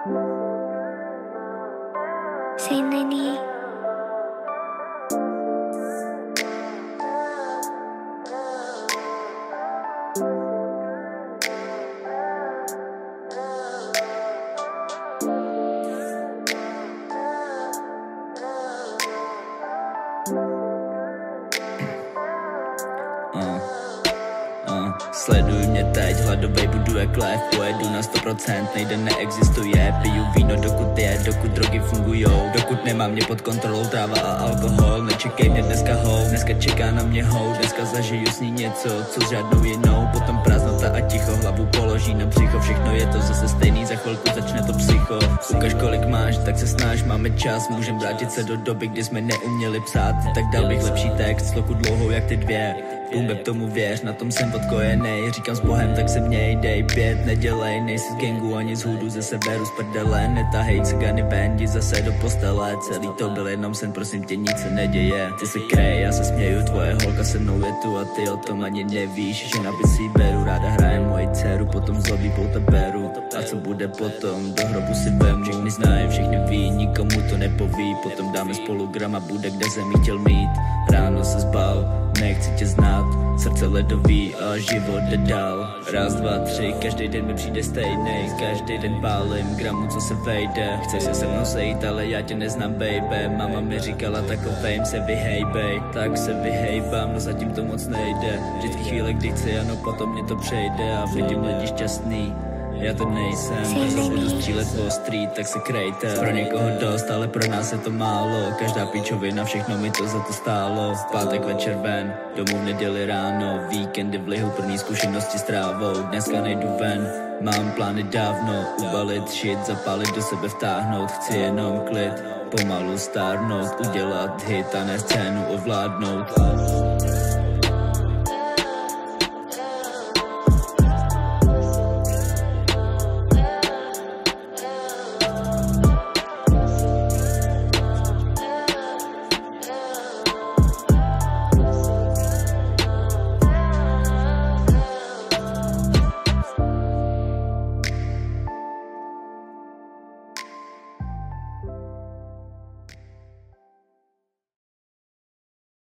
Say Nini. Sleduj mě teď, hladovej budu jak lev, pojedu na 100%, nejde neexistuje. Piju víno dokud drogy fungujou, dokud nemám mě pod kontrolou tráva a alkohol. Nečekej mě dneska dneska čeká na mě dneska zažiju s ní něco, co s žádnou jinou. Potom prázdnota a ticho, hlavu položí na břicho, všechno je to zase stejný, za chvilku začne to psycho. Ukaž kolik máš, tak se snaž, máme čas, můžem vrátit se do doby, kdy jsme neuměli psát. Tak dal bych lepší text, sloku dlouhou jak ty dvě. Bumbek tomu věř, na tom jsem odkojenej. Říkám s Bohem, tak se měj, dej 5, nedělej. Nejsi z gangu ani z hudu, ze severu z prdele. Netahej cigany ven, jdi zase do postele. Celý to byl jenom sen, prosím tě, nic se neděje. Ty se krej, já se směju, tvoje holka se mnou je tu a ty o tom ani nevíš. Že na bicí beru, ráda hraje moji dceru, potom zlobí pouta beru. A co bude potom, do hrobu si vem. Všichni znají, všichni ví, nikomu to nepoví. Potom dáme spolu gram a bude kde zemí chtěl mít. Ráno se zbal, nechci tě znát, srdce ledový a život jde dál. Raz, dva, tři, každý den mi přijde stejnej. Každý den pálím gramu, co se vejde. Chceš se mnou sejít, ale já tě neznám, baby. Mama mi říkala, takovejm se vyhejbej. Tak se vyhejbám, no zatím to moc nejde. Vždycky chvíle, kdy chci, ano, potom mě to přejde. A vidím lidi šťastný, já to nejsem, já se budu střílet Wall Street, tak se krejte. Pro někoho dost, ale pro nás je to málo. Každá píčovina, všechno mi to za to stálo. V pátek večer ven, domů v neděli ráno. Víkendy v lihu, plný zkušenosti s trávou. Dneska nejdu ven, mám plány dávno. Ubalit shit, zapálit do sebe vtáhnout. Chci jenom klid, pomalu stárnout. Udělat hit a ne scénu ovládnout.